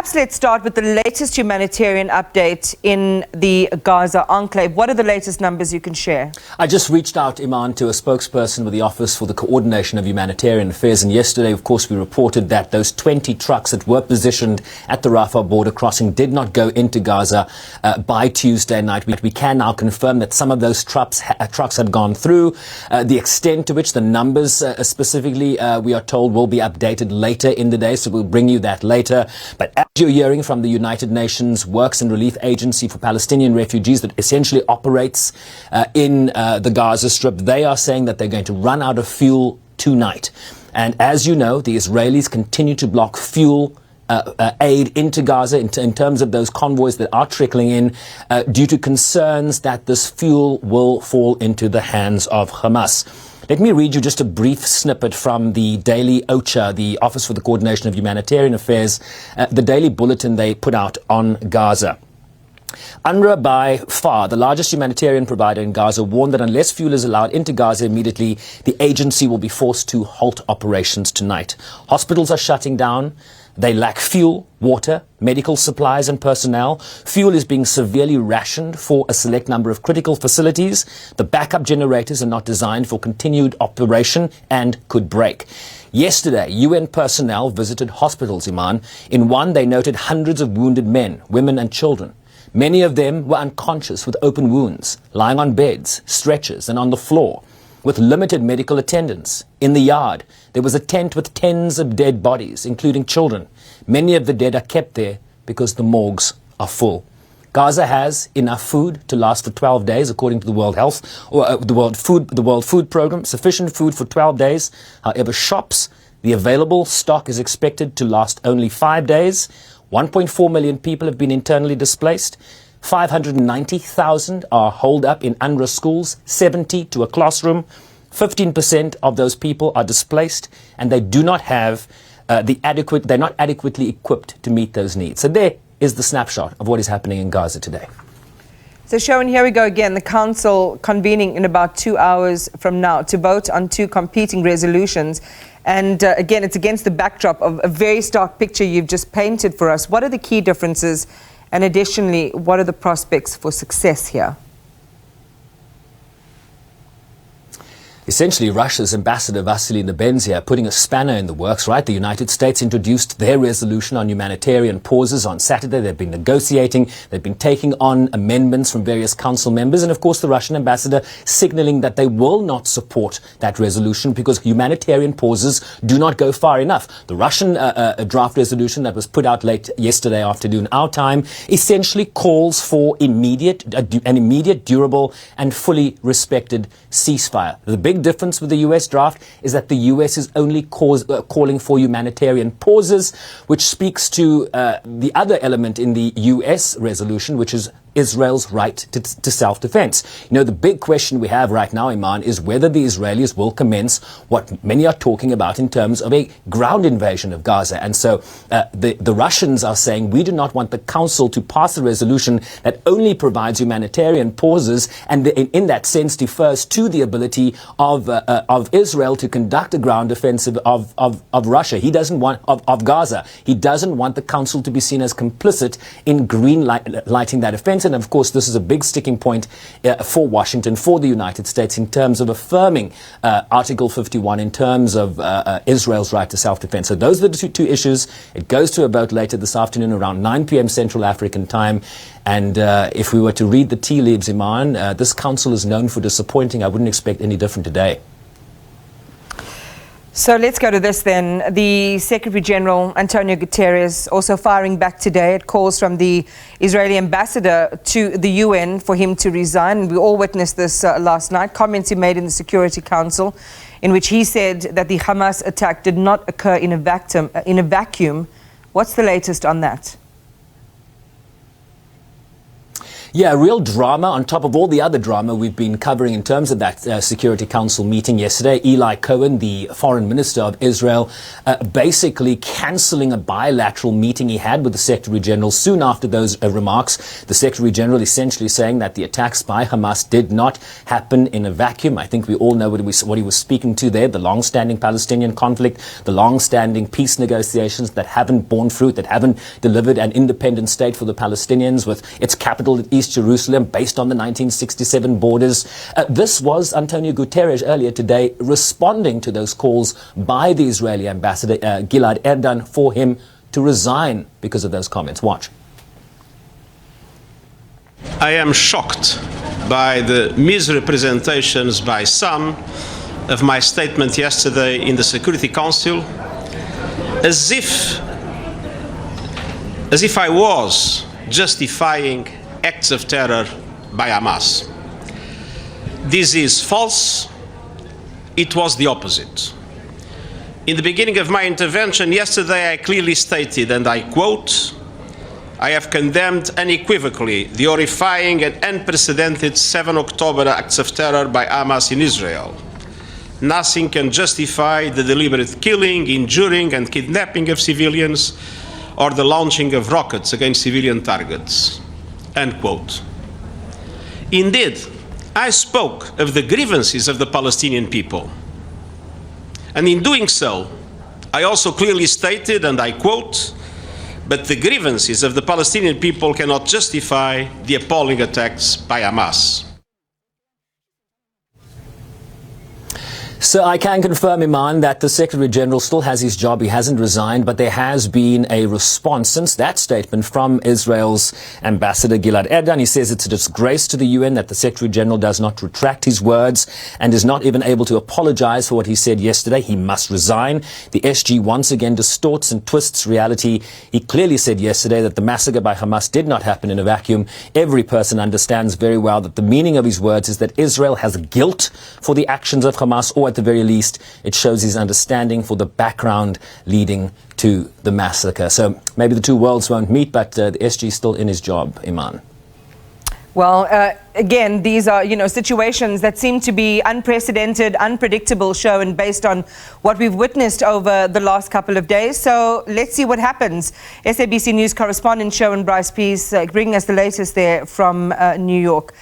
Perhaps let's start with the latest humanitarian update in the Gaza enclave. What are the latest numbers you can share? I just reached out, Iman, to a spokesperson with the Office for the Coordination of Humanitarian Affairs, and yesterday, of course, we reported that those 20 trucks that were positioned at the Rafah border crossing did not go into Gaza by Tuesday night. We can now confirm that some of those trucks have gone through. The extent to which, the numbers specifically, we are told, will be updated later in the day, so we'll bring you that later. But as you're hearing from the United Nations Works and Relief Agency for Palestinian Refugees that essentially operates in the Gaza Strip, they are saying that they're going to run out of fuel tonight. And as you know, the Israelis continue to block fuel aid into Gaza in terms of those convoys that are trickling in due to concerns that this fuel will fall into the hands of Hamas. Let me read you just a brief snippet from the daily OCHA, the Office for the Coordination of Humanitarian Affairs, the daily bulletin they put out on Gaza. UNRWA, by far the largest humanitarian provider in Gaza, warned that unless fuel is allowed into Gaza immediately, the agency will be forced to halt operations tonight. Hospitals are shutting down. They lack fuel, water, medical supplies and personnel. Fuel is being severely rationed for a select number of critical facilities. The backup generators are not designed for continued operation and could break. Yesterday, UN personnel visited hospitals, Iman. In one, they noted hundreds of wounded men, women and children. Many of them were unconscious with open wounds, lying on beds, stretchers and on the floor, with limited medical attendance. In the yard, there was a tent with tens of dead bodies, including children. Many of the dead are kept there because the morgues are full. Gaza has enough food to last for 12 days, according to the World Health, or the World Food Program, sufficient food for 12 days. However, shops, the available stock is expected to last only 5 days. 1.4 million people have been internally displaced. 590,000 are holed up in UNRWA schools, 70 to a classroom. 15% of those people are displaced, and they do not have they're not adequately equipped to meet those needs. So there is the snapshot of what is happening in Gaza today. So Sherwin, here we go again. The Council convening in about 2 hours from now to vote on two competing resolutions. And again, it's against the backdrop of a very stark picture you've just painted for us. What are the key differences? And additionally, what are the prospects for success here? Essentially, Russia's ambassador, Vasily Nebenzia, putting a spanner in the works, right? The United States introduced their resolution on humanitarian pauses on Saturday. They've been negotiating. They've been taking on amendments from various council members. And of course, the Russian ambassador signaling that they will not support that resolution because humanitarian pauses do not go far enough. The Russian draft resolution that was put out late yesterday afternoon, our time, essentially calls for an immediate, durable and fully respected ceasefire. The big difference with the US draft is that the US is only calling for humanitarian pauses, which speaks to the other element in the US resolution, which is Israel's right to self-defense. You know, the big question we have right now, Iman, is whether the Israelis will commence what many are talking about in terms of a ground invasion of Gaza. And so the Russians are saying we do not want the Council to pass a resolution that only provides humanitarian pauses and in that sense defers to the ability of Israel to conduct a ground offensive of Russia. He doesn't want of Gaza. He doesn't want the Council to be seen as complicit in lighting that offense. And of course, this is a big sticking point for Washington, for the United States, in terms of affirming Article 51 in terms of Israel's right to self-defense. So those are the two issues. It goes to a vote later this afternoon around 9 p.m. Central African time. And if we were to read the tea leaves, Iman, this council is known for disappointing. I wouldn't expect any different today. So let's go to this then. The Secretary General António Guterres also firing back today at calls from the Israeli ambassador to the UN for him to resign. We all witnessed this last night. Comments he made in the Security Council in which he said that the Hamas attack did not occur in a vacuum. What's the latest on that? Yeah, real drama on top of all the other drama we've been covering in terms of that Security Council meeting yesterday. Eli Cohen, the foreign minister of Israel, basically cancelling a bilateral meeting he had with the Secretary General soon after those remarks. The Secretary General essentially saying that the attacks by Hamas did not happen in a vacuum. I think we all know what he was speaking to there, the long-standing Palestinian conflict, the long-standing peace negotiations that haven't borne fruit, that haven't delivered an independent state for the Palestinians with its capital at East Jerusalem based on the 1967 borders. This was António Guterres earlier today responding to those calls by the Israeli ambassador Gilad Erdan for him to resign because of those comments. Watch. I am shocked by the misrepresentations by some of my statement yesterday in the Security Council, as if I was justifying acts of terror by Hamas. This is false. It was the opposite. In the beginning of my intervention yesterday, I clearly stated, and I quote, "I have condemned unequivocally the horrifying and unprecedented 7 October acts of terror by Hamas in Israel. Nothing can justify the deliberate killing, injuring, and kidnapping of civilians or the launching of rockets against civilian targets." Unquote. Indeed, I spoke of the grievances of the Palestinian people. And in doing so, I also clearly stated, and I quote, "But the grievances of the Palestinian people cannot justify the appalling attacks by Hamas." So I can confirm, Iman, that the Secretary General still has his job. He hasn't resigned, but there has been a response since that statement from Israel's Ambassador Gilad Erdan. He says it's a disgrace to the UN that the Secretary General does not retract his words and is not even able to apologize for what he said yesterday. He must resign. The SG once again distorts and twists reality. He clearly said yesterday that the massacre by Hamas did not happen in a vacuum. Every person understands very well that the meaning of his words is that Israel has guilt for the actions of Hamas, or at the very least, it shows his understanding for the background leading to the massacre. So maybe the two worlds won't meet, but the SG is still in his job, Iman. Well, again, these are, situations that seem to be unprecedented, unpredictable, Sherwin, based on what we've witnessed over the last couple of days. So let's see what happens. SABC News correspondent Sherwin Bryce-Pease bringing us the latest there from New York.